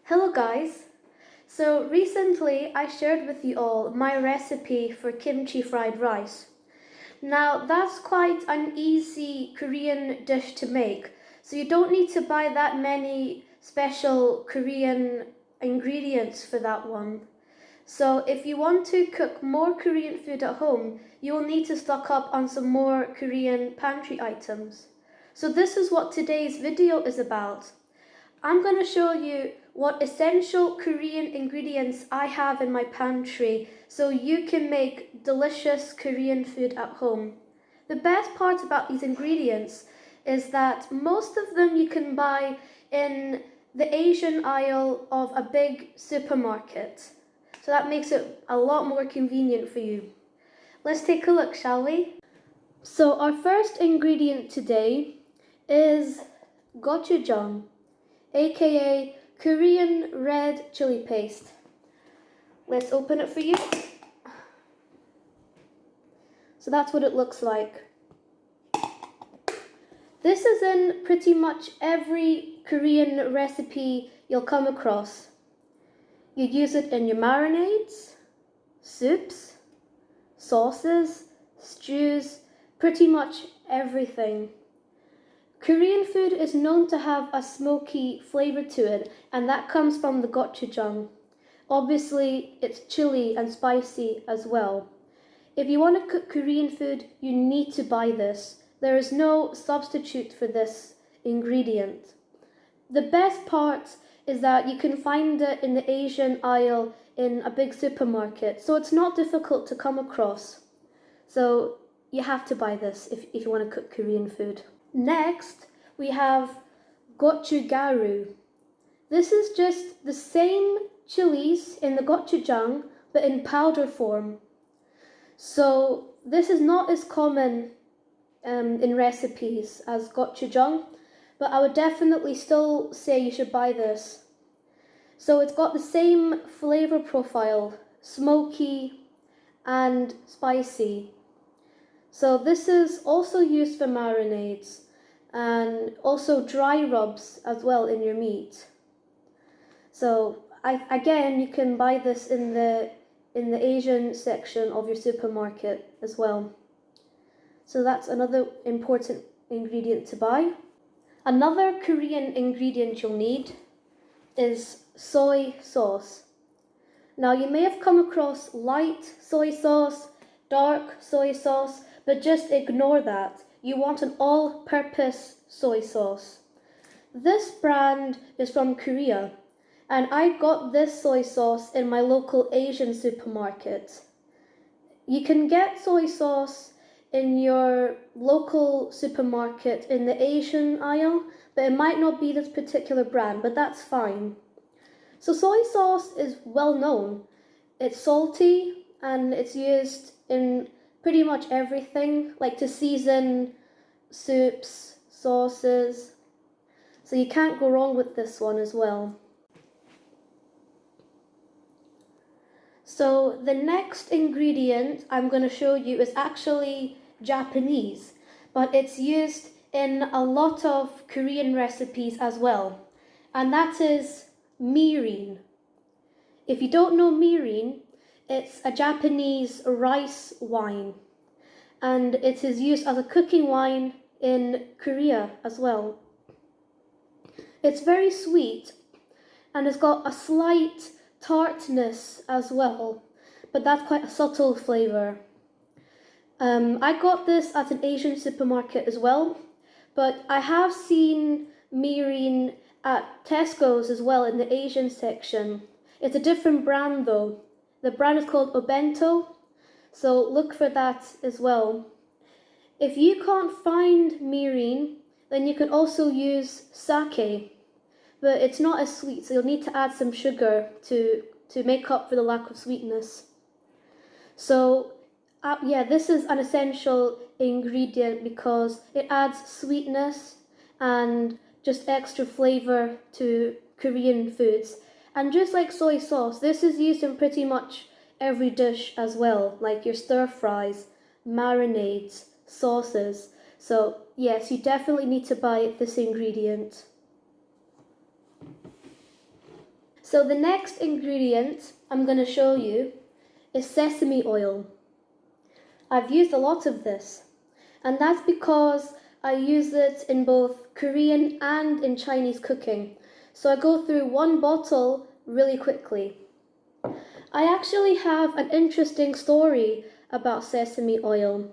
Hello guys! So recently I shared with you all my recipe for kimchi fried rice. Now that's quite an easy Korean dish to make, so you don't need to buy that many special Korean ingredients for that one. So if you want to cook more Korean food at home, you will need to stock up on some more Korean pantry items. So this is what today's video is about. I'm going to show you what essential Korean ingredients I have in my pantry so you can make delicious Korean food at home. The best part about these ingredients is that most of them you can buy in the Asian aisle of a big supermarket. So that makes it a lot more convenient for you. Let's take a look, shall we? So our first ingredient today is gochujang, aka Korean red chili paste. Let's open it for you. So that's what it looks like. This is in pretty much every Korean recipe you'll come across. You use it in your marinades, soups, sauces, stews, pretty much everything. Korean food is known to have a smoky flavour to it, and that comes from the gochujang. Obviously, it's chili and spicy as well. If you want to cook Korean food, you need to buy this. There is no substitute for this ingredient. The best part is that you can find it in the Asian aisle in a big supermarket, so it's not difficult to come across. So you have to buy this if you want to cook Korean food. Next, we have gochugaru. This is just the same chilies in the gochujang, but in powder form. So this is not as common in recipes as gochujang, but I would definitely still say you should buy this. So it's got the same flavor profile, smoky and spicy. So this is also used for marinades and also dry rubs as well in your meat. So again, you can buy this in the Asian section of your supermarket as well. So that's another important ingredient to buy. Another Korean ingredient you'll need is soy sauce. Now you may have come across light soy sauce, dark soy sauce, but just ignore that. You want an all-purpose soy sauce. This brand is from Korea, and I got this soy sauce in my local Asian supermarket. You can get soy sauce in your local supermarket in the Asian aisle, but it might not be this particular brand, but that's fine. So soy sauce is well known. It's salty and it's used in pretty much everything, like to season soups, sauces. So you can't go wrong with this one as well. So the next ingredient I'm going to show you is actually Japanese, but it's used in a lot of Korean recipes as well, and that is mirin. If you don't know mirin, it's a Japanese rice wine, and it is used as a cooking wine in Korea as well. It's very sweet, and it's got a slight tartness as well, but that's quite a subtle flavour. I got this at an Asian supermarket as well, but I have seen mirin at Tesco's as well in the Asian section. It's a different brand though. The brand is called Obento, so look for that as well. If you can't find mirin, then you can also use sake, but it's not as sweet, so you'll need to add some sugar to make up for the lack of sweetness. So this is an essential ingredient because it adds sweetness and just extra flavour to Korean foods. And just like soy sauce, this is used in pretty much every dish as well, like your stir fries, marinades, sauces. So yes, you definitely need to buy this ingredient. So the next ingredient I'm going to show you is sesame oil. I've used a lot of this, and that's because I use it in both Korean and in Chinese cooking. So I go through one bottle really quickly. I actually have an interesting story about sesame oil.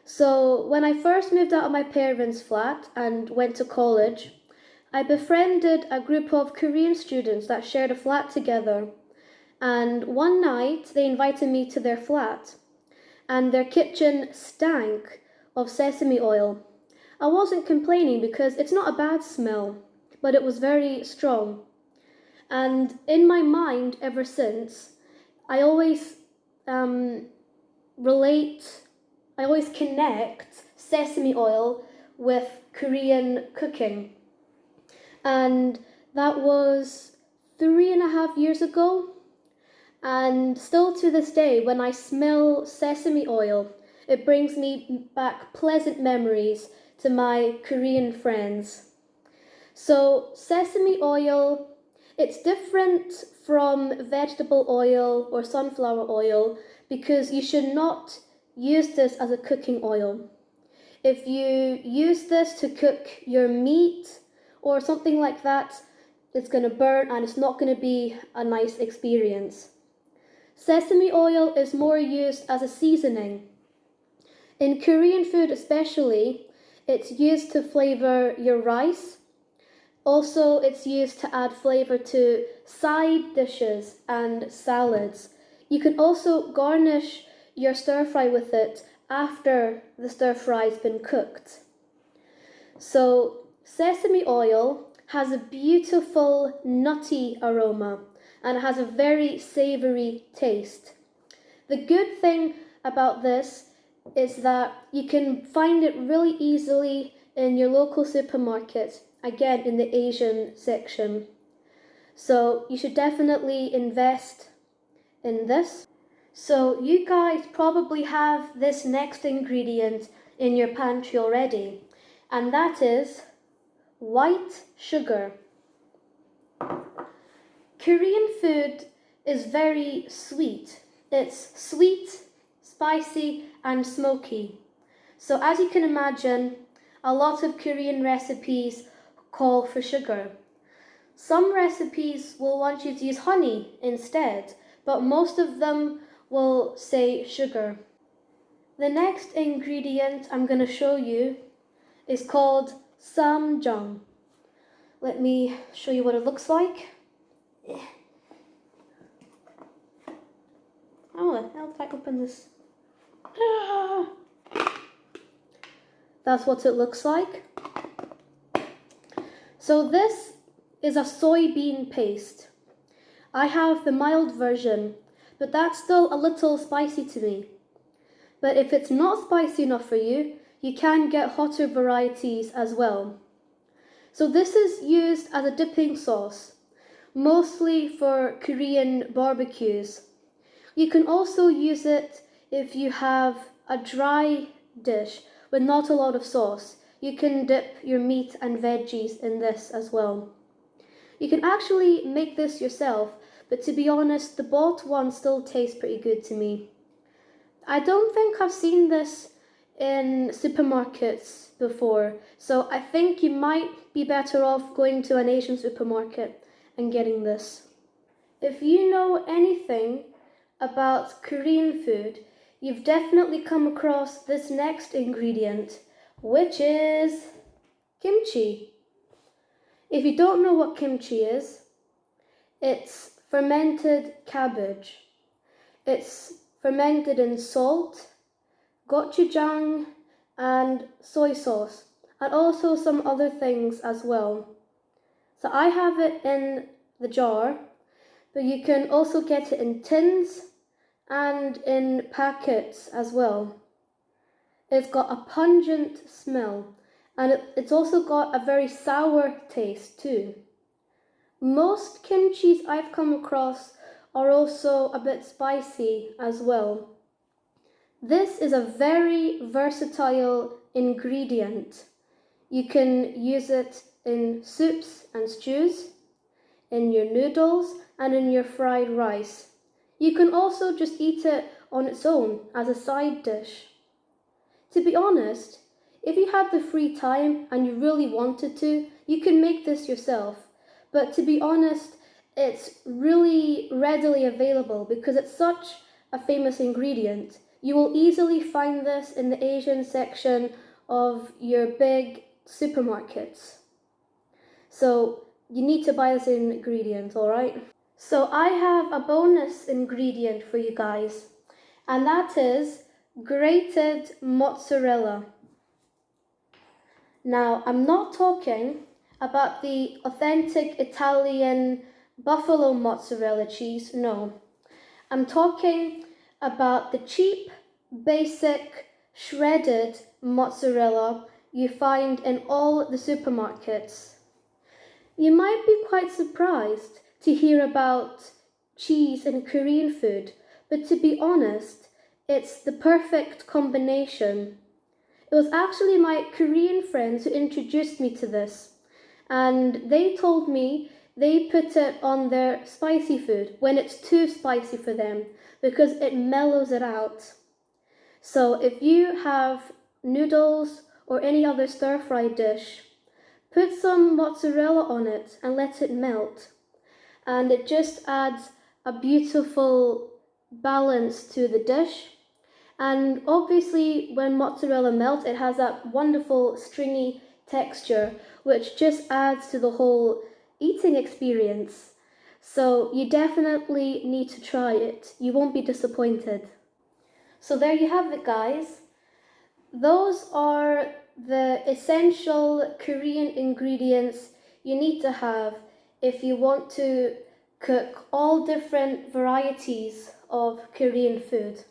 So when I first moved out of my parents' flat and went to college, I befriended a group of Korean students that shared a flat together. And one night they invited me to their flat, and their kitchen stank of sesame oil. I wasn't complaining because it's not a bad smell, but it was very strong. And in my mind, ever since, I always connect sesame oil with Korean cooking. And that was 3.5 years ago. And still to this day, when I smell sesame oil, it brings me back pleasant memories to my Korean friends. So sesame oil, it's different from vegetable oil or sunflower oil because you should not use this as a cooking oil. If you use this to cook your meat or something like that, it's going to burn and it's not going to be a nice experience. Sesame oil is more used as a seasoning. In Korean food especially, it's used to flavor your rice. Also, it's used to add flavor to side dishes and salads. You can also garnish your stir fry with it after the stir fry's been cooked. So, sesame oil has a beautiful nutty aroma and it has a very savoury taste. The good thing about this is that you can find it really easily in your local supermarket, again in the Asian section. So you should definitely invest in this. So you guys probably have this next ingredient in your pantry already, and that is white sugar. Korean food is very sweet. It's sweet, spicy, and smoky. So as you can imagine, a lot of Korean recipes call for sugar. Some recipes will want you to use honey instead, but most of them will say sugar. The next ingredient I'm going to show you is called samjang. Let me show you what it looks like. Oh, how did I open this? That's what it looks like. So this is a soybean paste. I have the mild version, but that's still a little spicy to me. But if it's not spicy enough for you, you can get hotter varieties as well. So this is used as a dipping sauce, mostly for Korean barbecues. You can also use it if you have a dry dish with not a lot of sauce. You can dip your meat and veggies in this as well. You can actually make this yourself, but to be honest, the bought one still tastes pretty good to me. I don't think I've seen this in supermarkets before, so I think you might be better off going to an Asian supermarket and getting this. If you know anything about Korean food, you've definitely come across this next ingredient, which is kimchi. If you don't know what kimchi is, it's fermented cabbage. It's fermented in salt, gochujang, and soy sauce, and also some other things as well. So I have it in the jar, but you can also get it in tins and in packets as well. It's got a pungent smell, and it's also got a very sour taste too. Most kimchis I've come across are also a bit spicy as well. This is a very versatile ingredient. You can use it in soups and stews, in your noodles, and in your fried rice. You can also just eat it on its own as a side dish. To be honest, if you had the free time and you really wanted to, you can make this yourself. But to be honest, it's really readily available because it's such a famous ingredient. You will easily find this in the Asian section of your big supermarkets. So you need to buy this ingredient, alright? So I have a bonus ingredient for you guys, and that is grated mozzarella. Now, I'm not talking about the authentic Italian buffalo mozzarella cheese, no. I'm talking about the cheap, basic, shredded mozzarella you find in all the supermarkets. You might be quite surprised to hear about cheese in Korean food, but to be honest, it's the perfect combination. It was actually my Korean friends who introduced me to this, and they told me they put it on their spicy food when it's too spicy for them because it mellows it out. So if you have noodles or any other stir-fry dish, put some mozzarella on it and let it melt. And it just adds a beautiful balance to the dish. And obviously when mozzarella melts, it has that wonderful stringy texture, which just adds to the whole eating experience. So you definitely need to try it. You won't be disappointed. So there you have it, guys. Those are the essential Korean ingredients you need to have if you want to cook all different varieties of Korean food.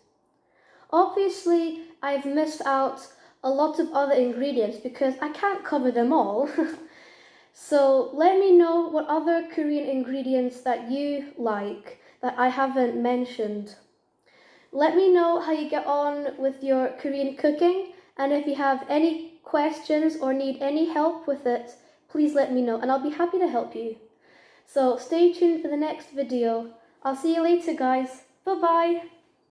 Obviously, I've missed out a lot of other ingredients because I can't cover them all. So let me know what other Korean ingredients that you like that I haven't mentioned. Let me know how you get on with your Korean cooking, and if you have any questions or need any help with it, please let me know and I'll be happy to help you. So stay tuned for the next video. I'll see you later, guys. Bye-bye.